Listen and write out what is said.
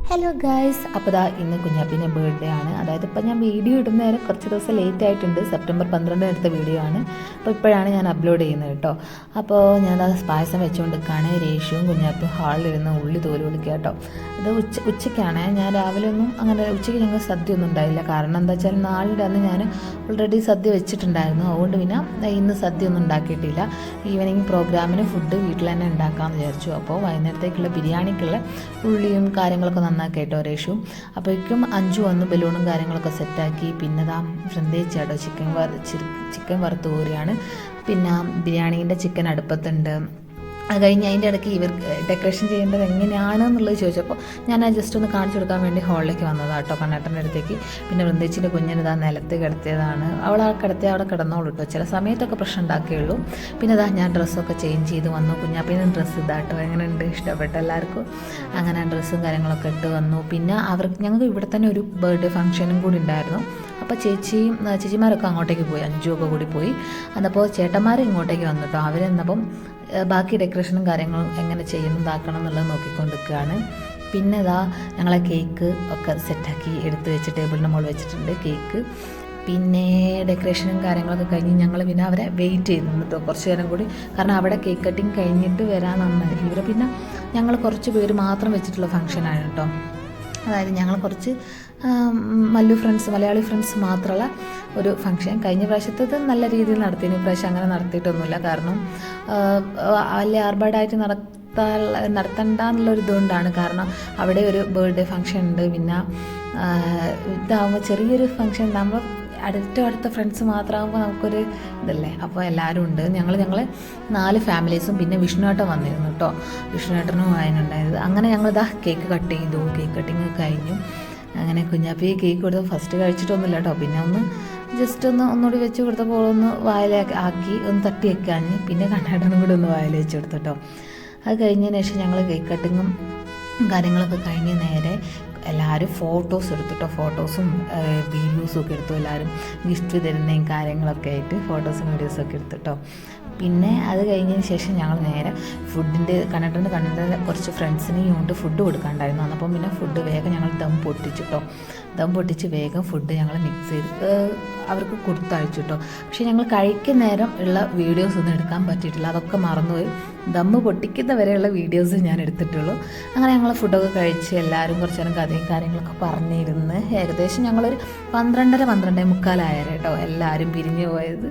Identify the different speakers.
Speaker 1: Hello guys, അപ്പോൾ ദാ ഇന്ന് കുഞ്ഞാപ്പിൻ്റെ ബർത്ത്ഡേ ആണ്. അതായത് ഇപ്പോൾ ഞാൻ വീഡിയോ ഇടുന്ന നേരം കുറച്ച് ദിവസം ലേറ്റ് ആയിട്ടുണ്ട്. സെപ്റ്റംബർ 12 എടുത്ത വീഡിയോ ആണ്. അപ്പോൾ ഇപ്പോഴാണ് ഞാൻ അപ്ലോഡ് ചെയ്യുന്നത് കേട്ടോ. അപ്പോൾ ഞാൻ ആ പായസം വെച്ചുകൊണ്ടിരിക്കുകയാണ്. രേഷുവും കുഞ്ഞാപ്പും ഹാളിലിരുന്ന് ഉള്ളി തോല് കൊടുക്കുക കേട്ടോ. അത് ഉച്ചയ്ക്കാണ്. ഞാൻ രാവിലെ ഒന്നും അങ്ങനെ ഉച്ചയ്ക്ക് ഞങ്ങൾ സദ്യ ഒന്നും ഉണ്ടായില്ല. കാരണം എന്താ വെച്ചാൽ നാളിൻ്റെ അന്ന് ഞാൻ ഓൾറെഡി സദ്യ വെച്ചിട്ടുണ്ടായിരുന്നു. അതുകൊണ്ട് പിന്നെ ഇന്ന് സദ്യ ഒന്നും ഉണ്ടാക്കിയിട്ടില്ല. ഈവനിങ് പ്രോഗ്രാമിന് ഫുഡ് വീട്ടിൽ തന്നെ ഉണ്ടാക്കാമെന്ന് വിചാരിച്ചു. അപ്പോൾ വൈകുന്നേരത്തേക്കുള്ള ബിരിയാണിക്കുള്ള ഉള്ളിയും കാര്യങ്ങളൊക്കെ നന്നാക്കി കേട്ടോ രേഷു. അപ്പോഴേക്കും അഞ്ചു വന്ന് ബലൂണും കാര്യങ്ങളൊക്കെ സെറ്റാക്കി. പിന്നെ ദാ ഫ്രണ്ടേജ് കേട്ടോ ചിക്കൻ വറുത്ത് കോരിയാണ്. പിന്നെ ബിരിയാണീൻ്റെ ചിക്കൻ അടുപ്പത്തുണ്ട്. അത് കഴിഞ്ഞ് അതിൻ്റെ ഇടയ്ക്ക് ഇവർ ഡെക്കറേഷൻ ചെയ്യേണ്ടത് എങ്ങനെയാണെന്നുള്ളത് ചോദിച്ചപ്പോൾ ഞാൻ ജസ്റ്റ് ഒന്ന് കാണിച്ചു കൊടുക്കാൻ വേണ്ടി ഹാളിലേക്ക് വന്നതാണ് കേട്ടോ, കണ്ണേട്ടൻ്റെ അടുത്തേക്ക്. പിന്നെ വൃന്ദേച്ചിൻ്റെ കുഞ്ഞിനിതാ നിലത്ത് കിടത്തിയതാണ്. അവൾ ആ കിടത്തിയ അവിടെ കിടന്നോളൂ കേട്ടോ. ചില സമയത്തൊക്കെ പ്രശ്നം ഉണ്ടാക്കുകയുള്ളൂ. പിന്നെ ഇതാ ഞാൻ ഡ്രസ്സൊക്കെ ചേഞ്ച് ചെയ്ത് വന്നു. കുഞ്ഞാപ്പിനും ഡ്രസ്സ് ഇതാട്ടോ, എങ്ങനെയുണ്ട്, ഇഷ്ടപ്പെട്ട എല്ലാവർക്കും. അങ്ങനെ ഡ്രസ്സും കാര്യങ്ങളൊക്കെ ഇട്ട് വന്നു. പിന്നെ ഞങ്ങൾക്ക് ഇവിടെ തന്നെ ഒരു ബർത്ത്ഡേ ഫംഗ്ഷനും കൂടി ഉണ്ടായിരുന്നു. അപ്പോൾ ചേച്ചിമാരൊക്കെ അങ്ങോട്ടേക്ക് പോയി, അഞ്ചുമൊക്കെ കൂടി പോയി. അതപ്പോൾ ചേട്ടന്മാർ ഇങ്ങോട്ടേക്ക് വന്നു കേട്ടോ. അവരെന്നപ്പം ബാക്കി ഡെക്കറേഷനും കാര്യങ്ങളും എങ്ങനെ ചെയ്യുന്നതാക്കണം എന്നുള്ളത് നോക്കിക്കൊണ്ടിരിക്കുകയാണ്. പിന്നെ ഇതാ ഞങ്ങളെ കേക്ക് ഒക്കെ സെറ്റാക്കി എടുത്ത് വെച്ച് ടേബിളിൻ്റെ മുകളിൽ വെച്ചിട്ടുണ്ട് കേക്ക്. പിന്നെ ഡെക്കറേഷനും കാര്യങ്ങളൊക്കെ കഴിഞ്ഞ് ഞങ്ങൾ പിന്നെ അവരെ വെയിറ്റ് ചെയ്യുന്നു കേട്ടോ കുറച്ച് നേരം കൂടി. കാരണം അവിടെ കേക്ക് കട്ടിങ് കഴിഞ്ഞിട്ട് വരാനാണ് ഇവർ. പിന്നെ ഞങ്ങൾ കുറച്ച് പേര് മാത്രം വെച്ചിട്ടുള്ള ഫംഗ്ഷനാണ് കേട്ടോ. അതായത് ഞങ്ങൾ കുറച്ച് മലയാളി ഫ്രണ്ട്സ് മാത്രമുള്ള ഒരു ഫംഗ്ഷൻ. കഴിഞ്ഞ പ്രാവശ്യത്തത് നല്ല രീതിയിൽ നടത്തിയതിന് പ്രാവശ്യം അങ്ങനെ നടത്തിയിട്ടൊന്നുമില്ല. കാരണം വലിയ ആർഭാടായിട്ട് നടത്തണ്ട എന്നുള്ളൊരിതുകൊണ്ടാണ്. കാരണം അവിടെ ഒരു ബർത്ത്ഡേ ഫംഗ്ഷൻ ഉണ്ട്. പിന്നെ ഇതാകുമ്പോൾ ചെറിയൊരു ഫംഗ്ഷൻ നമ്മൾ അടുത്ത ഫ്രണ്ട്സ് മാത്രമാകുമ്പോൾ നമുക്കൊരു ഇതല്ലേ. അപ്പോൾ എല്ലാവരും ഉണ്ട്. ഞങ്ങൾ 4 ഫാമിലീസും പിന്നെ വിഷ്ണുവേട്ടൻ വന്നിരുന്നു കേട്ടോ. വിഷ്ണുവേട്ടനും അതിനുണ്ടായത്. അങ്ങനെ ഞങ്ങളിതാ കേക്ക് കട്ട് ചെയ്തു. കേക്ക് കട്ടിങ് കഴിഞ്ഞു. അങ്ങനെ കുഞ്ഞാപ്പി കേക്ക് കൊടുത്ത് ഫസ്റ്റ് കഴിച്ചിട്ടൊന്നുമില്ല കേട്ടോ. പിന്നെ ജസ്റ്റ് ഒന്നുകൂടി വെച്ച് കൊടുത്തപ്പോൾ ഒന്ന് ആക്കി ഒന്ന് തട്ടി വെക്കാൻ. പിന്നെ കണ്ണേട്ടനും കൂടി ഒന്ന് വായിൽ വെച്ച് കൊടുത്തു കേട്ടോ. അത് കഴിഞ്ഞതിന് ശേഷം ഞങ്ങൾ കേക്ക് കട്ടിങ്ങും കാര്യങ്ങളൊക്കെ കഴിഞ്ഞ് നേരെ എല്ലാവരും ഫോട്ടോസ് എടുത്തിട്ടോ. ഫോട്ടോസും വീഡിയോസും ഒക്കെ എടുത്തു. എല്ലാവരും ഗിഫ്റ്റ് തരുന്നതും കാര്യങ്ങളൊക്കെ ആയിട്ട് ഫോട്ടോസും വീഡിയോസൊക്കെ എടുത്തിട്ടോ. പിന്നെ അത് കഴിഞ്ഞതിന് ശേഷം ഞങ്ങൾ നേരെ കണ്ണേട്ടൻ്റെ കുറച്ച് ഫ്രണ്ട്സിനെയും കൊണ്ട് ഫുഡ് കൊടുക്കാണ്ടായിരുന്നു. അപ്പം പിന്നെ ഫുഡ് വേഗം ഞങ്ങൾ ദം പൊട്ടിച്ച് വേഗം ഫുഡ് ഞങ്ങൾ മിക്സ് ചെയ്ത് അവർക്ക് കൊടുത്തയച്ചു കേട്ടോ. പക്ഷേ ഞങ്ങൾ കഴിക്കുന്ന നേരം ഉള്ള വീഡിയോസ് ഒന്നും എടുക്കാൻ പറ്റിയിട്ടില്ല. അതൊക്കെ മറന്നുപോയി. ദമ്മ് പൊട്ടിക്കുന്ന വരെയുള്ള വീഡിയോസ് ഞാൻ എടുത്തിട്ടുള്ളൂ. അങ്ങനെ ഞങ്ങൾ ഫുഡൊക്കെ കഴിച്ച് എല്ലാവരും കുറച്ച് നേരം കഥയും കാര്യങ്ങളൊക്കെ പറഞ്ഞിരുന്ന് ഏകദേശം ഞങ്ങളൊരു 12:30 12:45 കേട്ടോ എല്ലാവരും പിരിഞ്ഞു പോയത്.